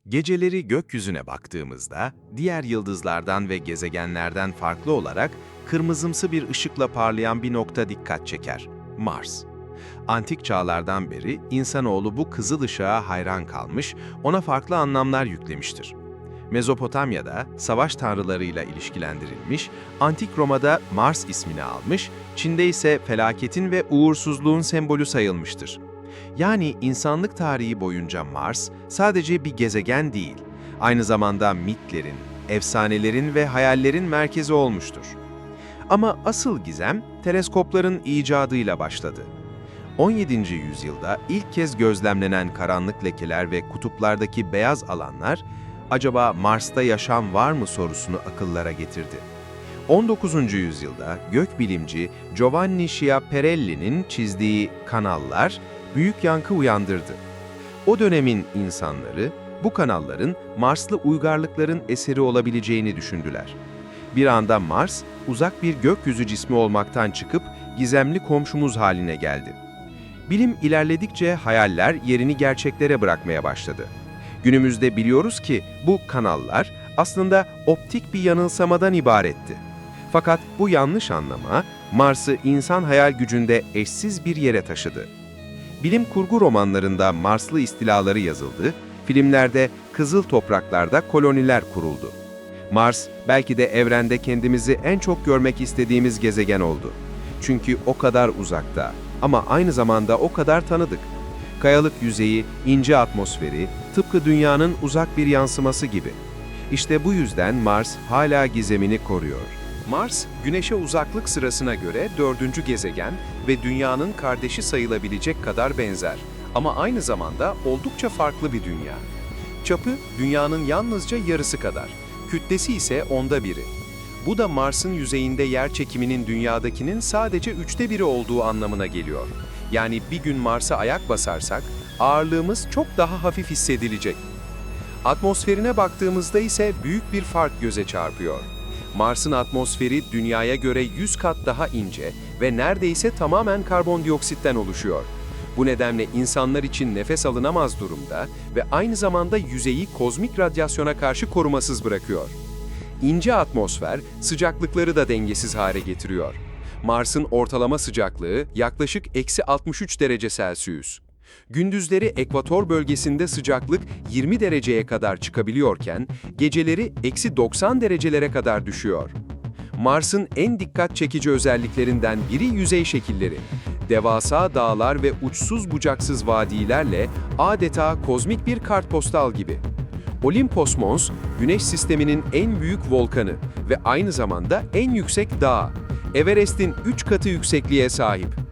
Geceleri gökyüzüne baktığımızda, diğer yıldızlardan ve gezegenlerden farklı olarak kırmızımsı bir ışıkla parlayan bir nokta dikkat çeker: Mars. Antik çağlardan beri insanoğlu bu kızıl ışığa hayran kalmış, ona farklı anlamlar yüklemiştir. Mezopotamya'da savaş tanrılarıyla ilişkilendirilmiş, Antik Roma'da Mars ismini almış, Çin'de ise felaketin ve uğursuzluğun sembolü sayılmıştır. Yani insanlık tarihi boyunca Mars sadece bir gezegen değil, aynı zamanda mitlerin, efsanelerin ve hayallerin merkezi olmuştur. Ama asıl gizem teleskopların icadıyla başladı. 17. yüzyılda ilk kez gözlemlenen karanlık lekeler ve kutuplardaki beyaz alanlar, acaba Mars'ta yaşam var mı sorusunu akıllara getirdi. 19. yüzyılda gökbilimci Giovanni Schiaparelli'nin çizdiği kanallar büyük yankı uyandırdı. O dönemin insanları bu kanalların Marslı uygarlıkların eseri olabileceğini düşündüler. Bir anda Mars, uzak bir gökyüzü cismi olmaktan çıkıp gizemli komşumuz haline geldi. Bilim ilerledikçe hayaller yerini gerçeklere bırakmaya başladı. Günümüzde biliyoruz ki bu kanallar aslında optik bir yanılsamadan ibaretti. Fakat bu yanlış anlama Mars'ı insan hayal gücünde eşsiz bir yere taşıdı. Bilim kurgu romanlarında Marslı istilaları yazıldı, filmlerde kızıl topraklarda koloniler kuruldu. Mars belki de evrende kendimizi en çok görmek istediğimiz gezegen oldu. Çünkü o kadar uzakta ama aynı zamanda o kadar tanıdık. Kayalık yüzeyi, ince atmosferi, tıpkı Dünya'nın uzak bir yansıması gibi. İşte bu yüzden Mars hala gizemini koruyor. Mars, Güneş'e uzaklık sırasına göre 4. gezegen ve Dünya'nın kardeşi sayılabilecek kadar benzer. Ama aynı zamanda oldukça farklı bir dünya. Çapı, Dünya'nın yalnızca yarısı kadar. Kütlesi ise 1/10. Bu da Mars'ın yüzeyinde yer çekiminin Dünya'dakinin sadece 1/3 olduğu anlamına geliyor. Yani bir gün Mars'a ayak basarsak, ağırlığımız çok daha hafif hissedilecek. Atmosferine baktığımızda ise büyük bir fark göze çarpıyor. Mars'ın atmosferi Dünya'ya göre 100 kat daha ince ve neredeyse tamamen karbondioksitten oluşuyor. Bu nedenle insanlar için nefes alınamaz durumda ve aynı zamanda yüzeyi kozmik radyasyona karşı korumasız bırakıyor. İnce atmosfer sıcaklıkları da dengesiz hale getiriyor. Mars'ın ortalama sıcaklığı yaklaşık -63 derece Celsius. Gündüzleri ekvator bölgesinde sıcaklık 20 dereceye kadar çıkabiliyorken, geceleri -90 derecelere kadar düşüyor. Mars'ın en dikkat çekici özelliklerinden biri yüzey şekilleri. Devasa dağlar ve uçsuz bucaksız vadilerle adeta kozmik bir kartpostal gibi. Olimpos Mons, Güneş sisteminin en büyük volkanı ve aynı zamanda en yüksek dağı. Everest'in 3 katı yüksekliğe sahip.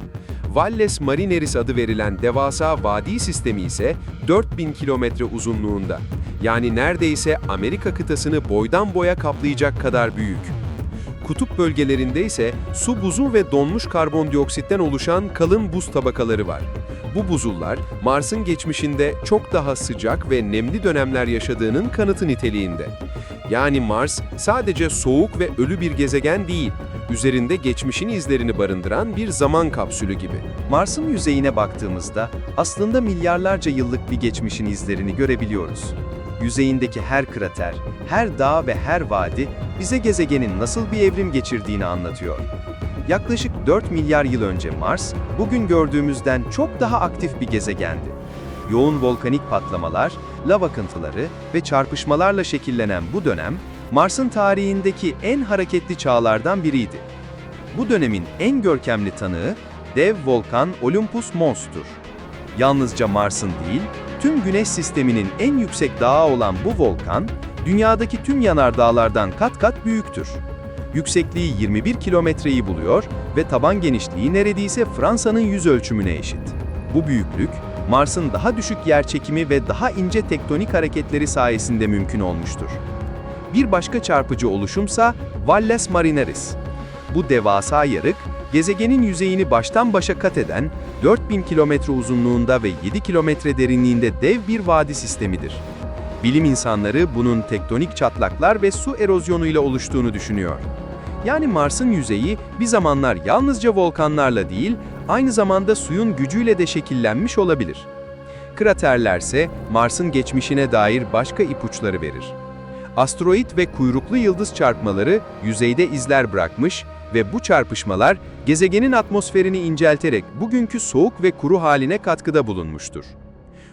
Valles Marineris adı verilen devasa vadi sistemi ise 4000 kilometre uzunluğunda. Yani neredeyse Amerika kıtasını boydan boya kaplayacak kadar büyük. Kutup bölgelerinde ise su buzu ve donmuş karbondioksitten oluşan kalın buz tabakaları var. Bu buzullar, Mars'ın geçmişinde çok daha sıcak ve nemli dönemler yaşadığının kanıtı niteliğinde. Yani Mars sadece soğuk ve ölü bir gezegen değil, üzerinde geçmişin izlerini barındıran bir zaman kapsülü gibi. Mars'ın yüzeyine baktığımızda aslında milyarlarca yıllık bir geçmişin izlerini görebiliyoruz. Yüzeyindeki her krater, her dağ ve her vadi bize gezegenin nasıl bir evrim geçirdiğini anlatıyor. Yaklaşık 4 milyar yıl önce Mars, bugün gördüğümüzden çok daha aktif bir gezegendi. Yoğun volkanik patlamalar, lav akıntıları ve çarpışmalarla şekillenen bu dönem, Mars'ın tarihindeki en hareketli çağlardan biriydi. Bu dönemin en görkemli tanığı, dev volkan Olympus Mons'tur. Yalnızca Mars'ın değil, tüm Güneş sisteminin en yüksek dağı olan bu volkan, dünyadaki tüm yanardağlardan kat kat büyüktür. Yüksekliği 21 kilometreyi buluyor ve taban genişliği neredeyse Fransa'nın yüz ölçümüne eşit. Bu büyüklük, Mars'ın daha düşük yerçekimi ve daha ince tektonik hareketleri sayesinde mümkün olmuştur. Bir başka çarpıcı oluşumsa Valles Marineris. Bu devasa yarık, gezegenin yüzeyini baştan başa kat eden 4000 kilometre uzunluğunda ve 7 kilometre derinliğinde dev bir vadi sistemidir. Bilim insanları bunun tektonik çatlaklar ve su erozyonuyla oluştuğunu düşünüyor. Yani Mars'ın yüzeyi bir zamanlar yalnızca volkanlarla değil, aynı zamanda suyun gücüyle de şekillenmiş olabilir. Kraterlerse Mars'ın geçmişine dair başka ipuçları verir. Asteroid ve kuyruklu yıldız çarpmaları yüzeyde izler bırakmış ve bu çarpışmalar gezegenin atmosferini incelterek bugünkü soğuk ve kuru haline katkıda bulunmuştur.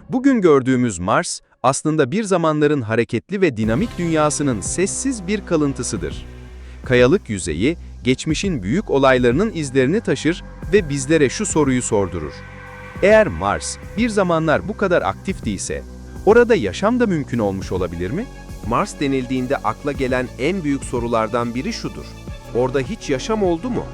Bugün gördüğümüz Mars, aslında bir zamanların hareketli ve dinamik dünyasının sessiz bir kalıntısıdır. Kayalık yüzeyi, geçmişin büyük olaylarının izlerini taşır ve bizlere şu soruyu sordurur. Eğer Mars bir zamanlar bu kadar aktif değilse, orada yaşam da mümkün olmuş olabilir mi? Mars denildiğinde akla gelen en büyük sorulardan biri şudur: orada hiç yaşam oldu mu?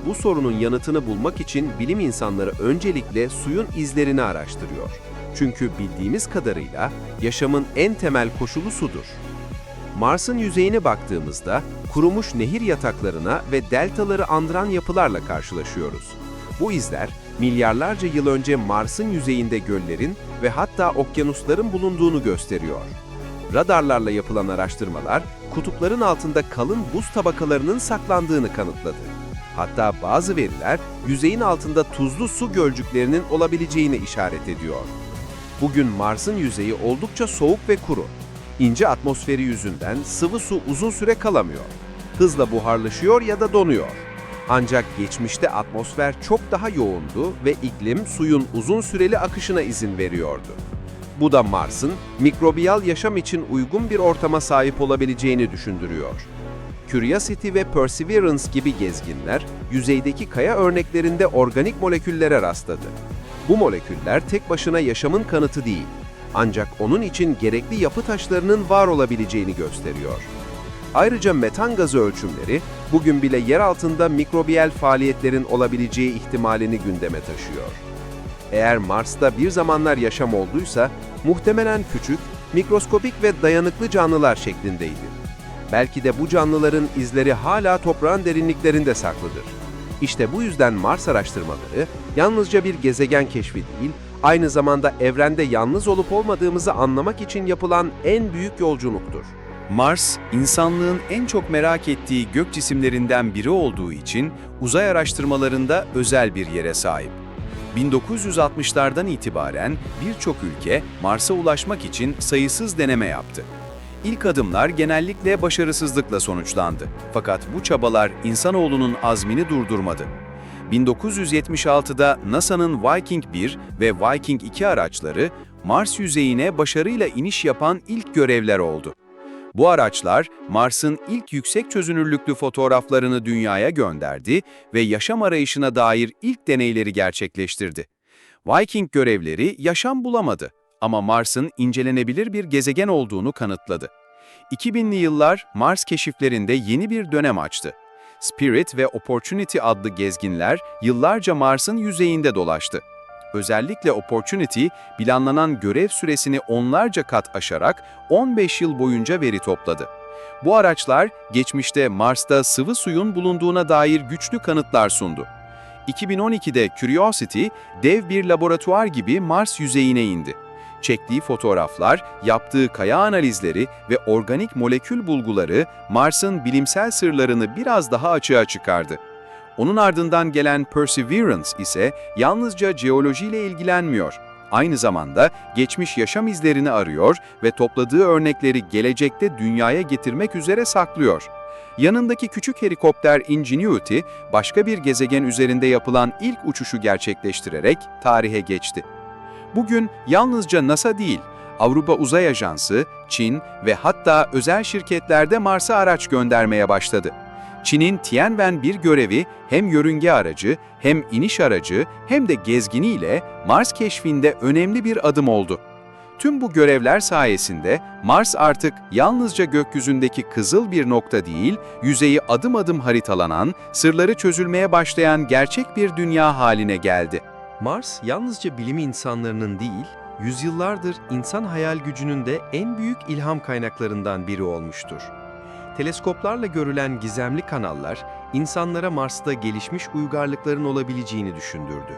Bu sorunun yanıtını bulmak için bilim insanları öncelikle suyun izlerini araştırıyor. Çünkü bildiğimiz kadarıyla yaşamın en temel koşulu sudur. Mars'ın yüzeyine baktığımızda kurumuş nehir yataklarına ve deltaları andıran yapılarla karşılaşıyoruz. Bu izler, milyarlarca yıl önce Mars'ın yüzeyinde göllerin ve hatta okyanusların bulunduğunu gösteriyor. Radarlarla yapılan araştırmalar, kutupların altında kalın buz tabakalarının saklandığını kanıtladı. Hatta bazı veriler, yüzeyin altında tuzlu su gölcüklerinin olabileceğini işaret ediyor. Bugün Mars'ın yüzeyi oldukça soğuk ve kuru. İnce atmosferi yüzünden sıvı su uzun süre kalamıyor. Hızla buharlaşıyor ya da donuyor. Ancak geçmişte atmosfer çok daha yoğundu ve iklim suyun uzun süreli akışına izin veriyordu. Bu da Mars'ın mikrobiyal yaşam için uygun bir ortama sahip olabileceğini düşündürüyor. Curiosity ve Perseverance gibi gezginler, yüzeydeki kaya örneklerinde organik moleküllere rastladı. Bu moleküller tek başına yaşamın kanıtı değil, ancak onun için gerekli yapı taşlarının var olabileceğini gösteriyor. Ayrıca metan gazı ölçümleri, bugün bile yer altında mikrobiyal faaliyetlerin olabileceği ihtimalini gündeme taşıyor. Eğer Mars'ta bir zamanlar yaşam olduysa, muhtemelen küçük, mikroskopik ve dayanıklı canlılar şeklindeydi. Belki de bu canlıların izleri hala toprağın derinliklerinde saklıdır. İşte bu yüzden Mars araştırmaları, yalnızca bir gezegen keşfi değil, aynı zamanda evrende yalnız olup olmadığımızı anlamak için yapılan en büyük yolculuktur. Mars, insanlığın en çok merak ettiği gök cisimlerinden biri olduğu için uzay araştırmalarında özel bir yere sahip. 1960'lardan itibaren birçok ülke Mars'a ulaşmak için sayısız deneme yaptı. İlk adımlar genellikle başarısızlıkla sonuçlandı. Fakat bu çabalar insanoğlunun azmini durdurmadı. 1976'da NASA'nın Viking 1 ve Viking 2 araçları Mars yüzeyine başarıyla iniş yapan ilk görevler oldu. Bu araçlar Mars'ın ilk yüksek çözünürlüklü fotoğraflarını dünyaya gönderdi ve yaşam arayışına dair ilk deneyleri gerçekleştirdi. Viking görevleri yaşam bulamadı ama Mars'ın incelenebilir bir gezegen olduğunu kanıtladı. 2000'li yıllar Mars keşiflerinde yeni bir dönem açtı. Spirit ve Opportunity adlı gezginler yıllarca Mars'ın yüzeyinde dolaştı. Özellikle Opportunity, planlanan görev süresini onlarca kat aşarak 15 yıl boyunca veri topladı. Bu araçlar, geçmişte Mars'ta sıvı suyun bulunduğuna dair güçlü kanıtlar sundu. 2012'de Curiosity, dev bir laboratuvar gibi Mars yüzeyine indi. Çektiği fotoğraflar, yaptığı kaya analizleri ve organik molekül bulguları Mars'ın bilimsel sırlarını biraz daha açığa çıkardı. Onun ardından gelen Perseverance ise yalnızca jeolojiyle ilgilenmiyor. Aynı zamanda geçmiş yaşam izlerini arıyor ve topladığı örnekleri gelecekte dünyaya getirmek üzere saklıyor. Yanındaki küçük helikopter Ingenuity, başka bir gezegen üzerinde yapılan ilk uçuşu gerçekleştirerek tarihe geçti. Bugün yalnızca NASA değil, Avrupa Uzay Ajansı, Çin ve hatta özel şirketler de Mars'a araç göndermeye başladı. Çin'in Tianwen-1 görevi hem yörünge aracı, hem iniş aracı, hem de gezginiyle Mars keşfinde önemli bir adım oldu. Tüm bu görevler sayesinde Mars artık yalnızca gökyüzündeki kızıl bir nokta değil, yüzeyi adım adım haritalanan, sırları çözülmeye başlayan gerçek bir dünya haline geldi. Mars yalnızca bilim insanlarının değil, yüzyıllardır insan hayal gücünün de en büyük ilham kaynaklarından biri olmuştur. Teleskoplarla görülen gizemli kanallar, insanlara Mars'ta gelişmiş uygarlıkların olabileceğini düşündürdü.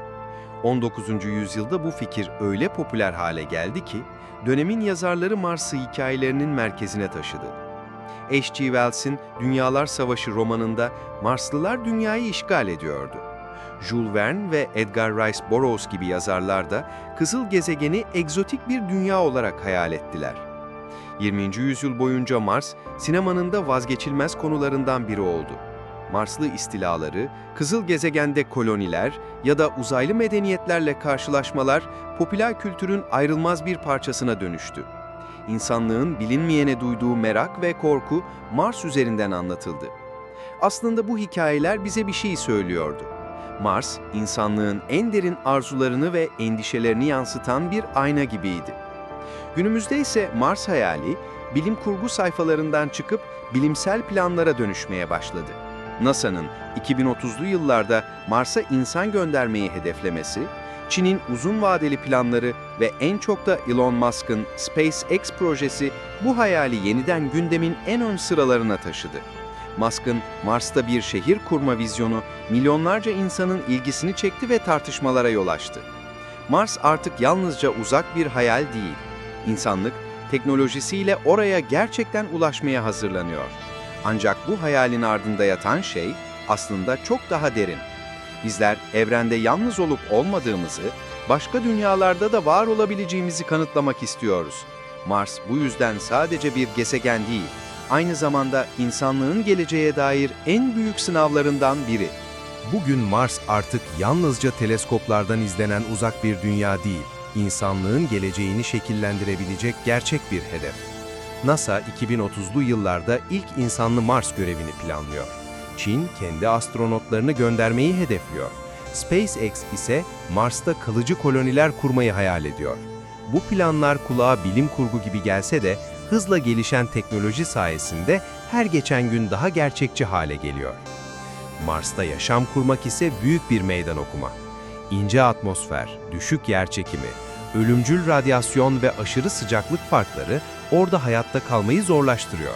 19. yüzyılda bu fikir öyle popüler hale geldi ki, dönemin yazarları Mars'ı hikayelerinin merkezine taşıdı. H.G. Wells'in Dünyalar Savaşı romanında Marslılar dünyayı işgal ediyordu. Jules Verne ve Edgar Rice Burroughs gibi yazarlar da kızıl gezegeni egzotik bir dünya olarak hayal ettiler. 20. yüzyıl boyunca Mars, sinemanın da vazgeçilmez konularından biri oldu. Marslı istilaları, kızıl gezegende koloniler ya da uzaylı medeniyetlerle karşılaşmalar popüler kültürün ayrılmaz bir parçasına dönüştü. İnsanlığın bilinmeyene duyduğu merak ve korku Mars üzerinden anlatıldı. Aslında bu hikayeler bize bir şey söylüyordu. Mars, insanlığın en derin arzularını ve endişelerini yansıtan bir ayna gibiydi. Günümüzde ise Mars hayali, bilim kurgu sayfalarından çıkıp bilimsel planlara dönüşmeye başladı. NASA'nın 2030'lu yıllarda Mars'a insan göndermeyi hedeflemesi, Çin'in uzun vadeli planları ve en çok da Elon Musk'ın SpaceX projesi bu hayali yeniden gündemin en ön sıralarına taşıdı. Musk'ın Mars'ta bir şehir kurma vizyonu milyonlarca insanın ilgisini çekti ve tartışmalara yol açtı. Mars artık yalnızca uzak bir hayal değil. İnsanlık, teknolojisiyle oraya gerçekten ulaşmaya hazırlanıyor. Ancak bu hayalin ardında yatan şey aslında çok daha derin. Bizler evrende yalnız olup olmadığımızı, başka dünyalarda da var olabileceğimizi kanıtlamak istiyoruz. Mars bu yüzden sadece bir gezegen değil, aynı zamanda insanlığın geleceğe dair en büyük sınavlarından biri. Bugün Mars artık yalnızca teleskoplardan izlenen uzak bir dünya değil, insanlığın geleceğini şekillendirebilecek gerçek bir hedef. NASA 2030'lu yıllarda ilk insanlı Mars görevini planlıyor. Çin kendi astronotlarını göndermeyi hedefliyor. SpaceX ise Mars'ta kalıcı koloniler kurmayı hayal ediyor. Bu planlar kulağa bilim kurgu gibi gelse de hızla gelişen teknoloji sayesinde her geçen gün daha gerçekçi hale geliyor. Mars'ta yaşam kurmak ise büyük bir meydan okuma. İnce atmosfer, düşük yerçekimi, ölümcül radyasyon ve aşırı sıcaklık farkları orada hayatta kalmayı zorlaştırıyor.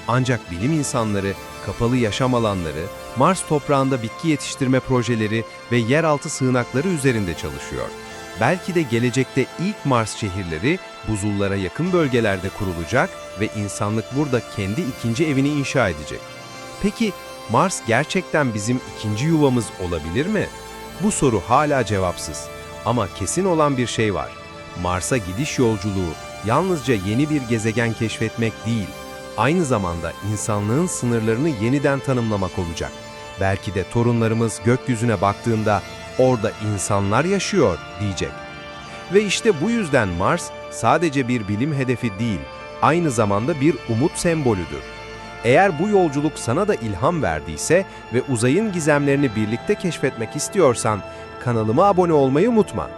Ancak bilim insanları, kapalı yaşam alanları, Mars toprağında bitki yetiştirme projeleri ve yeraltı sığınakları üzerinde çalışıyor. Belki de gelecekte ilk Mars şehirleri buzullara yakın bölgelerde kurulacak ve insanlık burada kendi ikinci evini inşa edecek. Peki Mars gerçekten bizim ikinci yuvamız olabilir mi? Bu soru hala cevapsız. Ama kesin olan bir şey var. Mars'a gidiş yolculuğu yalnızca yeni bir gezegen keşfetmek değil, aynı zamanda insanlığın sınırlarını yeniden tanımlamak olacak. Belki de torunlarımız gökyüzüne baktığında orada insanlar yaşıyor diyecek. Ve işte bu yüzden Mars sadece bir bilim hedefi değil, aynı zamanda bir umut sembolüdür. Eğer bu yolculuk sana da ilham verdiyse ve uzayın gizemlerini birlikte keşfetmek istiyorsan kanalıma abone olmayı unutma.